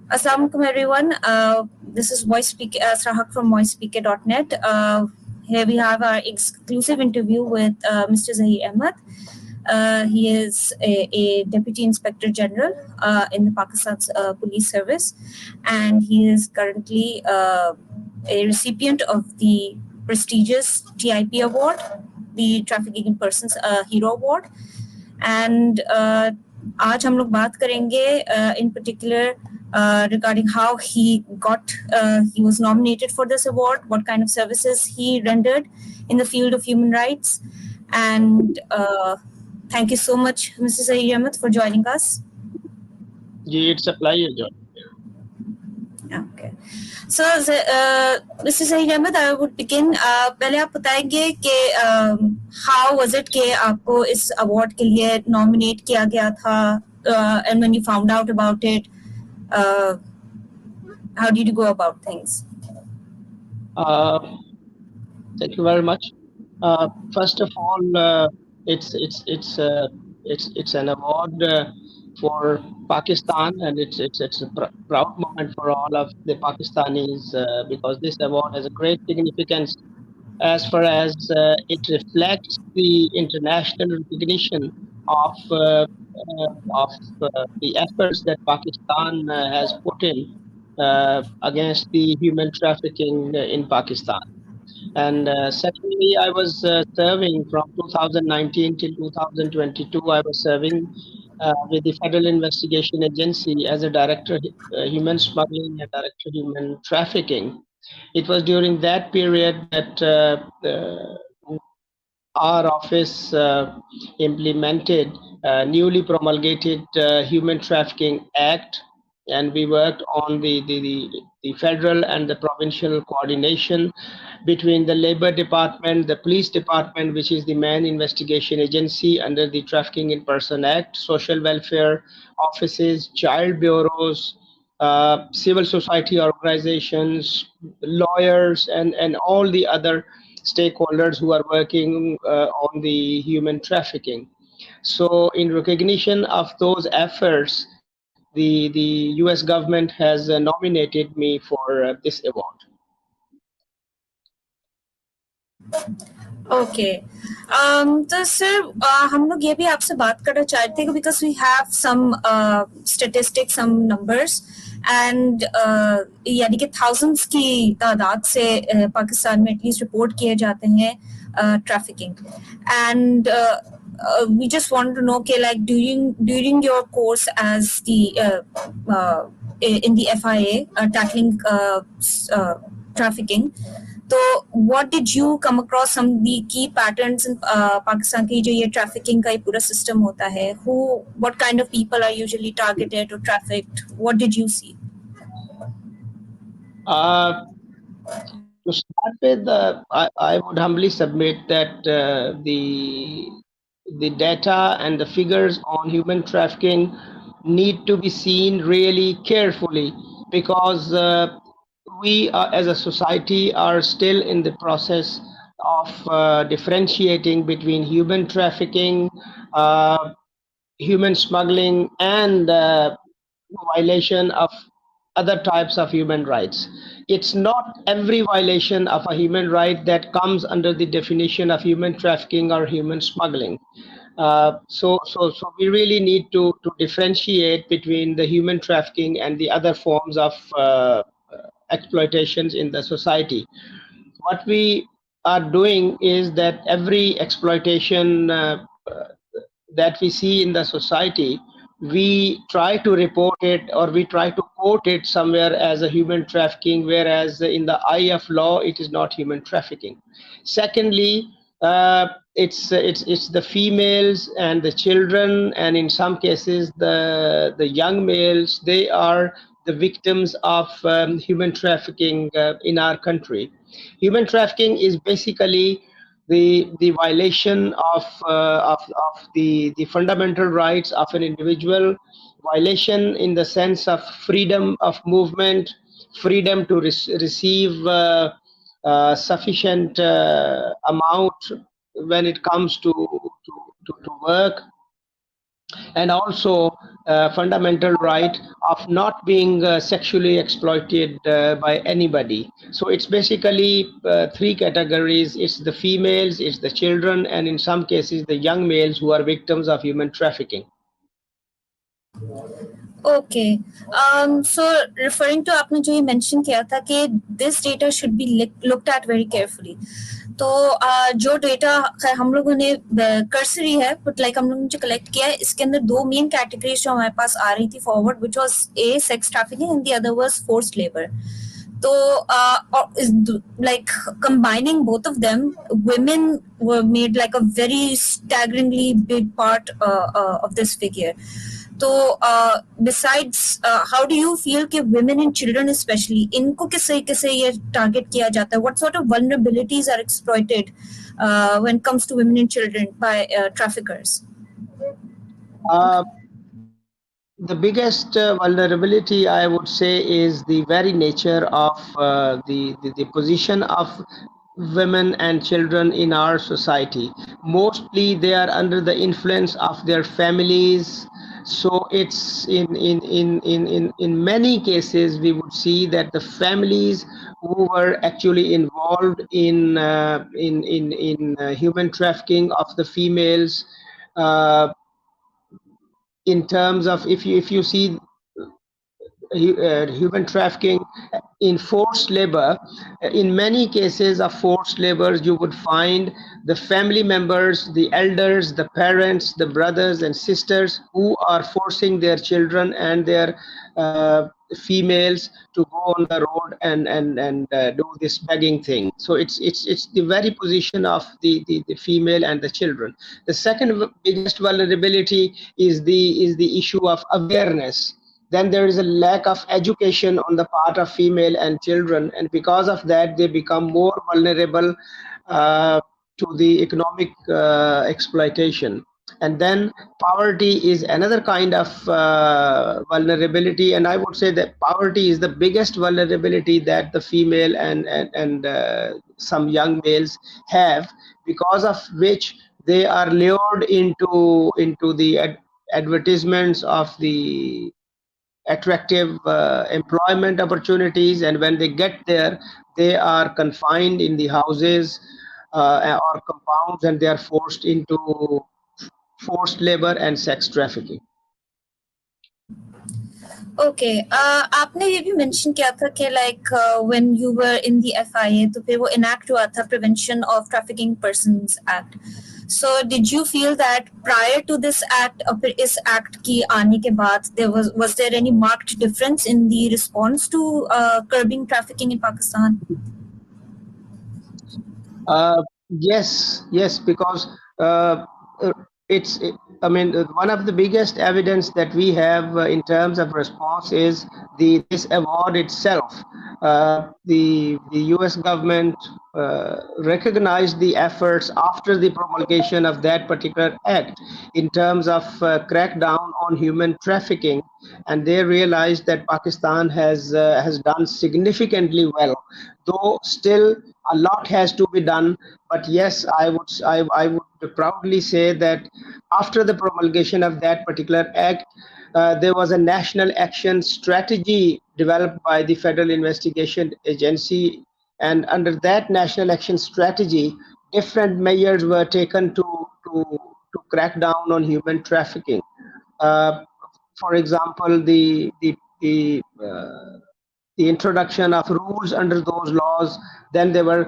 Assalamualaikum everyone. This is Srahak from voicespeaker.net. Here we have our exclusive interview with Mr. Zaheer Ahmed. He is a Deputy Inspector General in the Pakistan's Police Service, and he is currently a recipient of the prestigious TIP Award, the Trafficking in Persons Hero Award. And आज हम लोग बात करेंगे in particular regarding how he was nominated for this award, what kind of services he rendered in the field of human rights. And thank you so much, Mr. Zaheer Ahmed, for joining us. It's a pleasure, John. Okay. So, Mr. Zaheer Ahmed, I would begin. पहले आप बताएंगे कि how was it कि आपको इस award के लिए nominate किया गया था, and when you found out about it, how did you go about things? Thank you very much. First of all, it's an award for Pakistan, and it's a proud moment for all of the Pakistanis because this award has a great significance as far as it reflects the international recognition of the efforts that Pakistan has put in against the human trafficking in Pakistan. And secondly, I was serving from 2019 till 2022. I was serving with the Federal Investigation Agency as a director human smuggling and director human trafficking. It was during that period that our office implemented newly promulgated Human Trafficking Act, and we worked on the federal and the provincial coordination between the Labor Department, the Police Department, which is the main investigation agency under the Trafficking in Person Act, social welfare offices, child bureaus, civil society organizations, lawyers, and all the other stakeholders who are working on the human trafficking. So in recognition of those efforts, the US government has nominated me for this award. Okay. तो sir हम लोग ये भी आपसे बात करना चाहते हैं because we have some statistics, some numbers, and यानी कि thousands की तादाद से पाकिस्तान में एटलीस्ट रिपोर्ट किए जाते हैं trafficking, and we just want to know कि like during your course as the in the FIA tackling trafficking, so what did you come across some of the key patterns in Pakistan की जो ये trafficking का ये पूरा system होता है, what kind of people are usually targeted or trafficked? What did you see? To start with, I would humbly submit that the data and the figures on human trafficking need to be seen really carefully because we as a society are still in the process of differentiating between human trafficking, human smuggling, and violation of other types of human rights. It's not every violation of a human right that comes under the definition of human trafficking or human smuggling. So we really need to differentiate between the human trafficking and the other forms of exploitations in the society. What we are doing is that every exploitation that we see in the society, we try to report it or we try to quote it somewhere as a human trafficking, whereas in the eye of law, it is not human trafficking. Secondly, it's the females and the children, and in some cases the young males. They are the victims of human trafficking in our country. Human trafficking is basically the violation of the fundamental rights of an individual, violation in the sense of freedom of movement, freedom to receive sufficient amount when it comes to work, and also fundamental right of not being sexually exploited by anybody. So it's basically three categories: it's the females, it's the children, and in some cases the young males who are victims of human trafficking. Okay. So referring to आपने जो ये mention किया था कि this data should be looked at very carefully. तो जो data हम लोगों ने कर्सरी है बट लाइक हम लोगों ने जो कलेक्ट किया है इसके अंदर दो मेन कैटेगरीज जो हमारे पास आ रही थी forward which was a sex trafficking and the other was forced labour. So, like combining both of them, women were made like a very staggeringly big part of this figure. So, besides, how do you feel कि women and children especially इनको किस तरीके से ये target किया जाता है? What sort of vulnerabilities are exploited when it comes to women and children by traffickers? Uh, the biggest vulnerability, I would say, is the very nature of the position of women and children in our society. Mostly, they are under the influence of their families. So it's in many cases we would see that the families who were actually involved in human trafficking of the females, uh, in terms of, if you see human trafficking in forced labor, in many cases of forced labor you would find the family members, the elders, the parents, the brothers and sisters who are forcing their children and their females to go on the road and do this begging thing. So it's the very position of the female and the children. The second biggest vulnerability is the issue of awareness. Then there is a lack of education on the part of female and children, and because of that they become more vulnerable uh, to the economic exploitation. And then poverty is another kind of vulnerability, and I would say that poverty is the biggest vulnerability that the female and some young males have, because of which they are lured into the advertisements of the attractive employment opportunities, and when they get there they are confined in the houses or compounds, and they are forced into forced labor and sex trafficking. Okay आपने ये भी mention किया था कि like when you were in the FIA तो फिर वो enact हुआ था prevention of trafficking persons act. So did you feel that prior to this act और फिर इस एक्ट की आने के बाद there was there any marked difference in the response to curbing trafficking in Pakistan? Yes, because uh, I mean, one of the biggest evidence that we have in terms of response is this award itself. The U.S. government recognized the efforts after the promulgation of that particular act in terms of crackdown on human trafficking, and they realized that Pakistan has done significantly well, though still a lot has to be done. But yes, I would proudly say that after the promulgation of that particular act, there was a national action strategy developed by the Federal Investigation Agency, and under that national action strategy, different measures were taken to crack down on human trafficking. Uh, for example, the introduction of rules under those laws. Then there were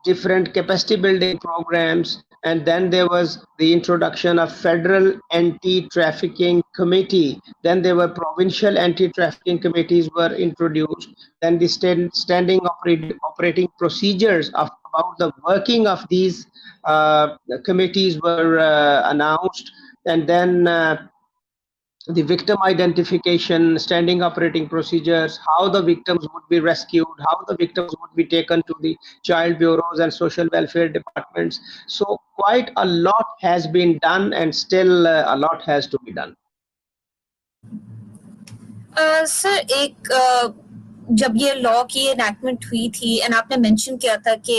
different capacity building programs, and then there was the introduction of federal anti-trafficking committee. Then there were provincial anti-trafficking committees were introduced. Then the standing operating procedures about the working of these committees were announced. And then the victim identification, standing operating procedures, how the victims would be rescued, how the victims would be taken to the child bureaus and social welfare departments. So quite a lot has been done, and still a lot has to be done. Sir एक जब ये law की enactment हुई थी and आपने mention किया था कि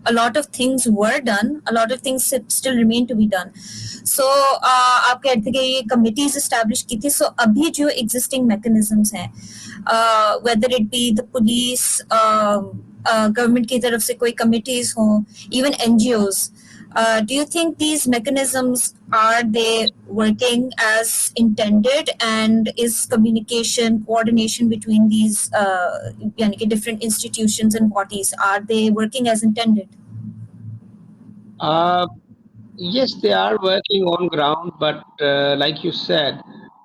a lot of things were done, a lot of things still remain to be done. So आप कहते कि ये committees establish की थी, so अभी जो existing mechanisms हैं, whether it be the police, government की तरफ से कोई committees हों, even NGOs, do you think these mechanisms, are they working as intended, and is communication, coordination between these यानी कि different institutions and bodies, are they working as intended? Uh, Yes, they are working on ground, but like you said,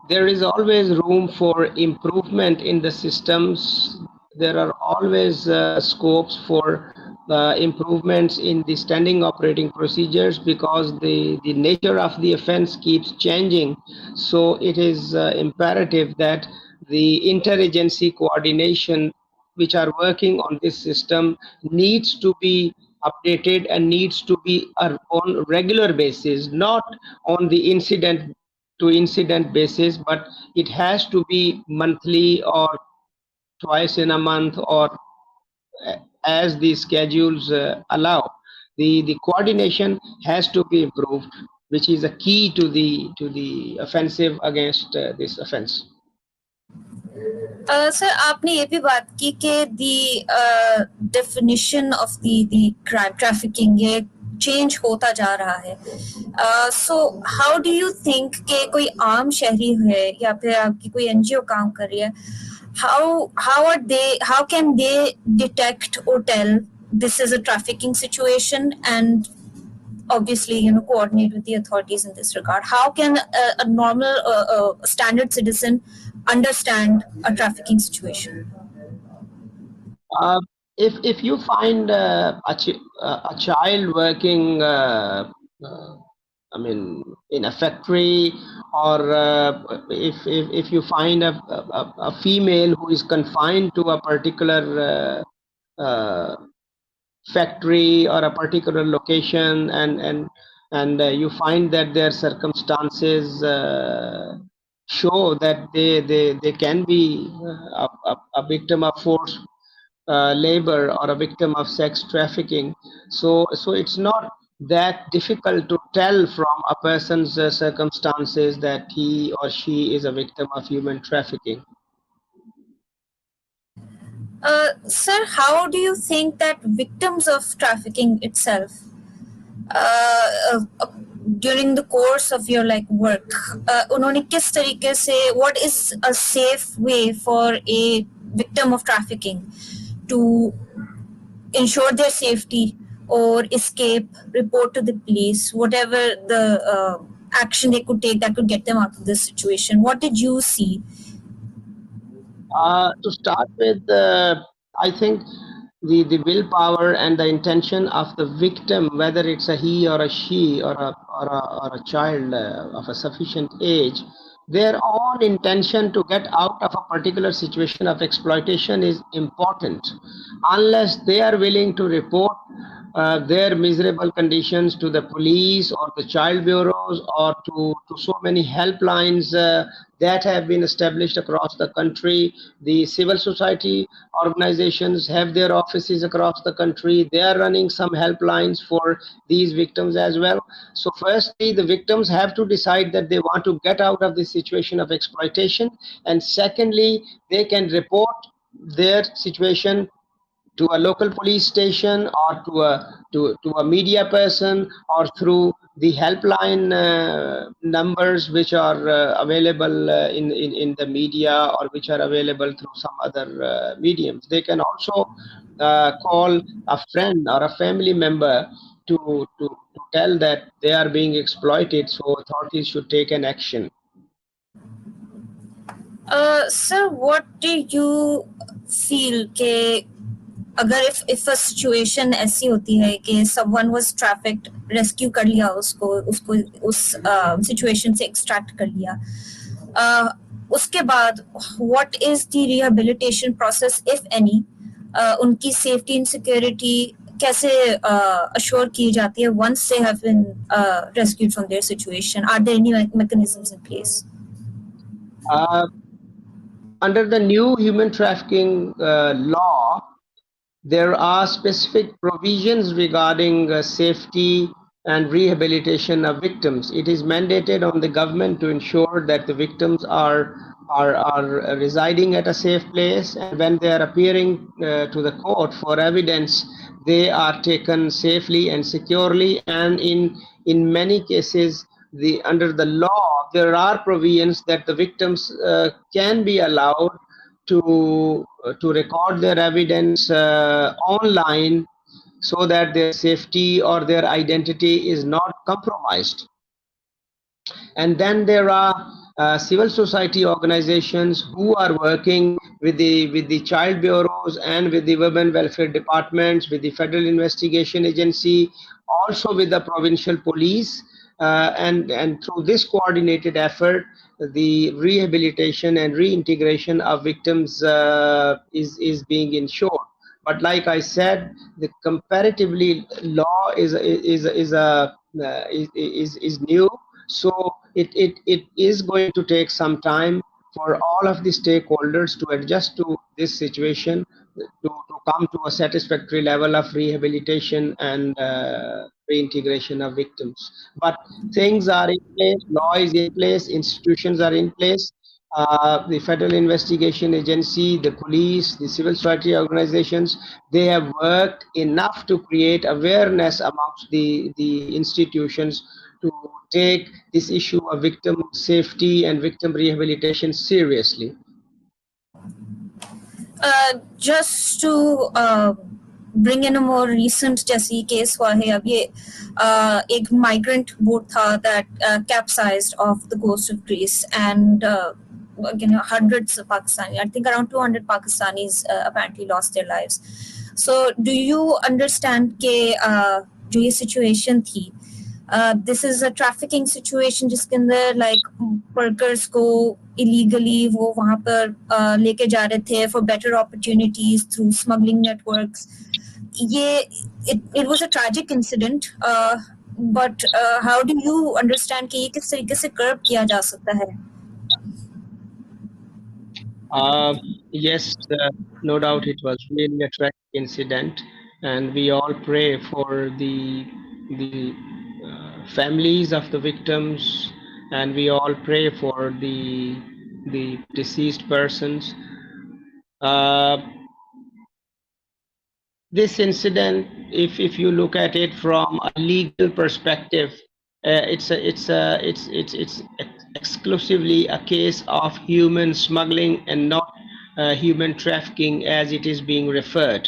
there is always room for improvement in the systems. There are always scopes for improvements in the standing operating procedures because the nature of the offense keeps changing. So it is imperative that the interagency coordination which are working on this system needs to be updated and needs to be on regular basis, not on the incident to incident basis, but it has to be monthly or twice in a month, or as the schedules allow. The coordination has to be improved, which is a key to the offensive against this offense. Sir आपने ये भी बात की कि definition of the crime trafficking ये change होता जा रहा है. So how do you think कि कोई आम शहरी है या फिर आपकी कोई NGO काम कर रही है, how can they detect or tell this is a trafficking situation, and obviously coordinate with the authorities in this regard? How can a normal standard citizen understand a trafficking situation? Uh, if you find a child working, I mean, in a factory, or if you find a female who is confined to a particular factory or a particular location, and you find that their circumstances show that they can be a victim of forced labor or a victim of sex trafficking. So it's not that difficult to tell from a person's circumstances that he or she is a victim of human trafficking. Sir, how do you think that victims of trafficking itself, during the course of your work, उन्होंने किस तरीके से, what is a safe way for a victim of trafficking to ensure their safety or escape, report to the police, whatever the action they could take that could get them out of this situation? What did you see? To start with, I think the willpower and the intention of the victim, whether it's a he or a she or a child of a sufficient age, their own intention to get out of a particular situation of exploitation is important. Unless they are willing to report their miserable conditions to the police or the child bureaus, or to so many helplines that have been established across the country. The civil society organizations have their offices across the country. They are running some helplines for these victims as well. So firstly, the victims have to decide that they want to get out of this situation of exploitation, and secondly, they can report their situation to a local police station, or to a media person, or through the helpline numbers which are available in the media, or which are available through some other mediums. They can also call a friend or a family member to tell that they are being exploited, so authorities should take an action. Sir, what do you feel कि अगर if a situation ऐसी होती है कि someone was trafficked, rescue कर लिया उसको उसको उस situation से extract कर लिया, उसके बाद what is the rehabilitation process, if any? उनकी safety and security कैसे assure की जाती है once they have been rescued from their situation? Are there any mechanisms in place? Under the new human trafficking law, there are specific provisions regarding safety and rehabilitation of victims. It is mandated on the government to ensure that the victims are residing at a safe place, and when they are appearing to the court for evidence, they are taken safely and securely. And in many cases, the under the law, there are provisions that the victims can be allowed to record their evidence online, so that their safety or their identity is not compromised. And then there are civil society organizations who are working with the child bureaus and with the women welfare departments, with the federal investigation agency, also with the provincial police, and through this coordinated effort, the rehabilitation and reintegration of victims is being ensured. But like I said, the comparatively law is new, so it is going to take some time for all of the stakeholders to adjust to this situation, to come to a satisfactory level of rehabilitation and reintegration of victims. But things are in place, law is in place, institutions are in place. The Federal Investigation Agency, the police, the civil society organizations, they have worked enough to create awareness amongst the institutions to take this issue of victim safety and victim rehabilitation seriously. Just to bring in a more recent जैसी case हुआ है अब ये एक migrant boat था that capsized off the coast of Greece, and again hundreds of Pakistani, I think around 200 Pakistanis apparently lost their lives. So do you understand कि जो ये situation थी, this is a trafficking situation जिसके अंदर like workers को illegally वो वहाँ पर लेके जा रहे थे for better opportunities through smuggling networks. It was a tragic incident, but how do you understand कि ये किस तरीके से curb किया जा सकता है? Yes, no doubt it was really a tragic incident, and we all pray for the families of the victims, and we all pray for the deceased persons. Uh, this incident, if you look at it from a legal perspective, it's exclusively a case of human smuggling and not human trafficking as it is being referred.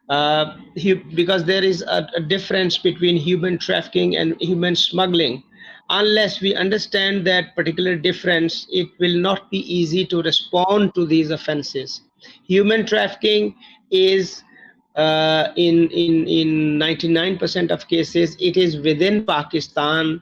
Because there is a difference between human trafficking and human smuggling. Unless we understand that particular difference, it will not be easy to respond to these offenses. Human trafficking is in 99% of cases, it is within Pakistan,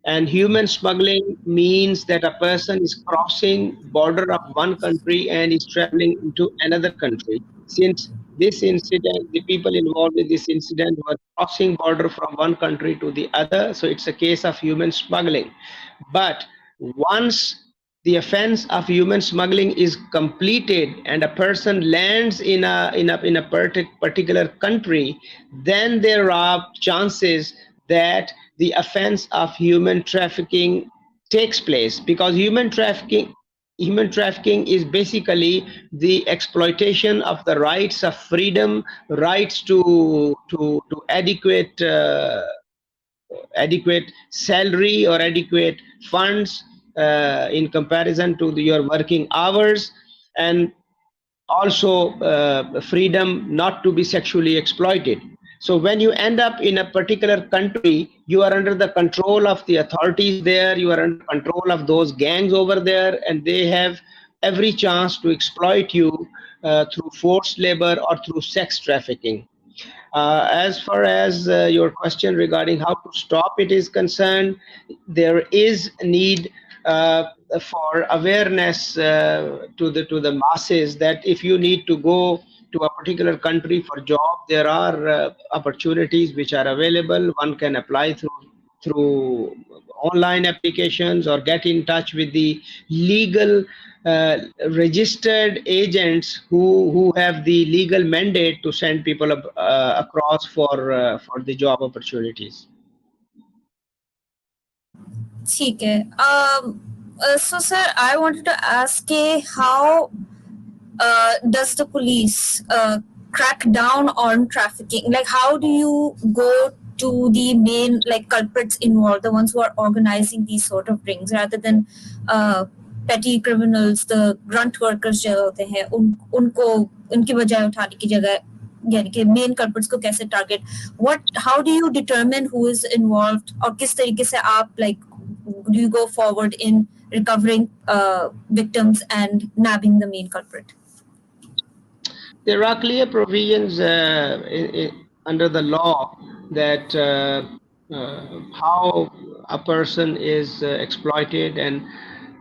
and human smuggling means that a person is crossing border of one country and is traveling into another country. Since this incident, the people involved in this incident were crossing border from one country to the other, so it's a case of human smuggling. But once the offense of human smuggling is completed and a person lands in a particular country, then there are chances that the offense of human trafficking takes place, because human trafficking is basically the exploitation of the rights of freedom, rights to adequate salary or adequate funds in comparison to your working hours, and also freedom not to be sexually exploited. So when you end up in a particular country, you are under the control of the authorities there, you are under control of those gangs over there, and they have every chance to exploit you through forced labor or through sex trafficking. As far as your question regarding how to stop it is concerned, there is a need for awareness to the masses, that if you need to go to a particular country for job, there are opportunities which are available. One can apply through online applications or get in touch with the legal registered agents who have the legal mandate to send people across for the job opportunities. ठीक है. So sir, I wanted to ask how does the police crack down on trafficking? Like, how do you go to the main like culprits involved, the ones who are organizing these sort of rings, rather than petty criminals, the grunt workers जो होते हैं, उनको उनकी बजाय उठाने की जगह यानी कि मेन कल्प्रिट्स को कैसे target? How do you determine who is involved, और किस तरीके से आप like do you go forward in recovering victims and nabbing the main culprit? There are clear provisions under the law that how a person is exploited, and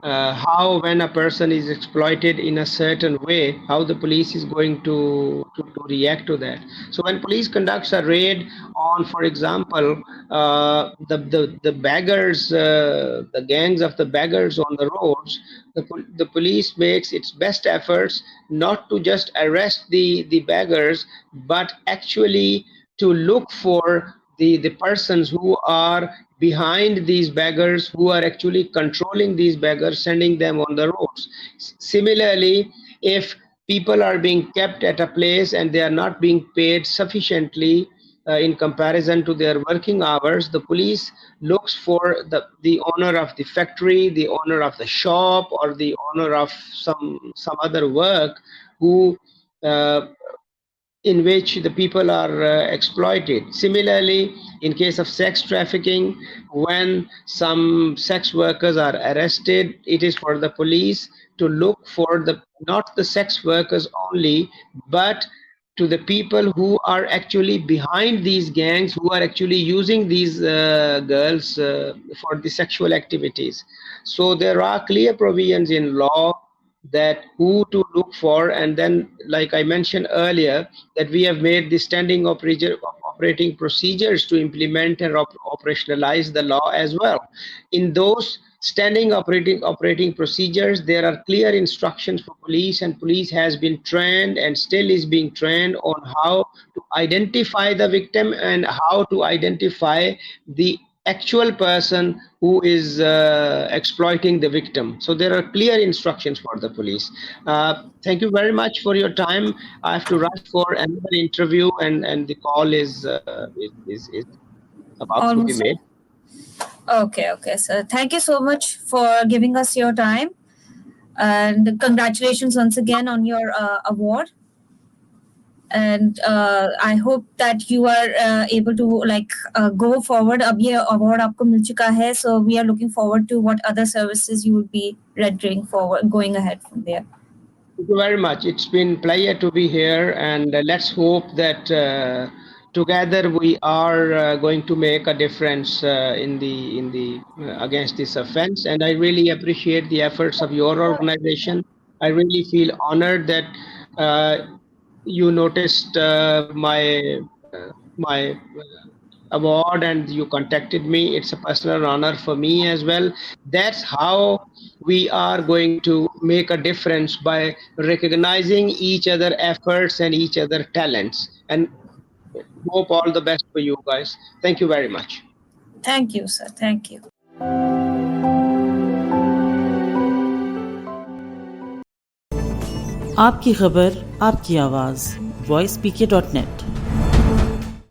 how when a person is exploited in a certain way, how the police is going to react to that. So when police conducts a raid on, for example, the beggars, the gangs of the beggars on the roads, the police makes its best efforts not to just arrest the beggars, but actually to look for the persons who are behind these beggars, who are actually controlling these beggars, sending them on the roads. Similarly, if people are being kept at a place and they are not being paid sufficiently in comparison to their working hours, the police looks for the owner of the factory, the owner of the shop, or the owner of some other work who in which the people are exploited. Similarly, in case of sex trafficking, when some sex workers are arrested, it is for the police to look for not the sex workers only, but to the people who are actually behind these gangs, who are actually using these girls for the sexual activities. So there are clear provisions in law that who to look for, and then, like I mentioned earlier, that we have made the standing operating procedures to implement and operationalize the law as well. In those standing operating procedures, there are clear instructions for police, and police has been trained and still is being trained on how to identify the victim and how to identify the actual person who is exploiting the victim. So there are clear instructions for the police. Thank you very much for your time. I have to rush for another interview, and the call is about to be Almost. made. Okay, sir. Thank you so much for giving us your time, and congratulations once again on your award. And I hope that you are able to like go forward. अब ये award आपको मिल चुका है, so we are looking forward to what other services you will be rendering forward going ahead from there. Thank you very much. It's been a pleasure to be here, and let's hope that together we are going to make a difference in the against this offense. And I really appreciate the efforts of your organization. I really feel honored that you noticed my award and you contacted me. It's a personal honor for me as well. That's how we are going to make a difference, by recognizing each other efforts and each other talents. And hope all the best for you guys. Thank you very much. Thank you, sir. Thank you. आपकी खबर, आपकी आवाज़, voicepk.net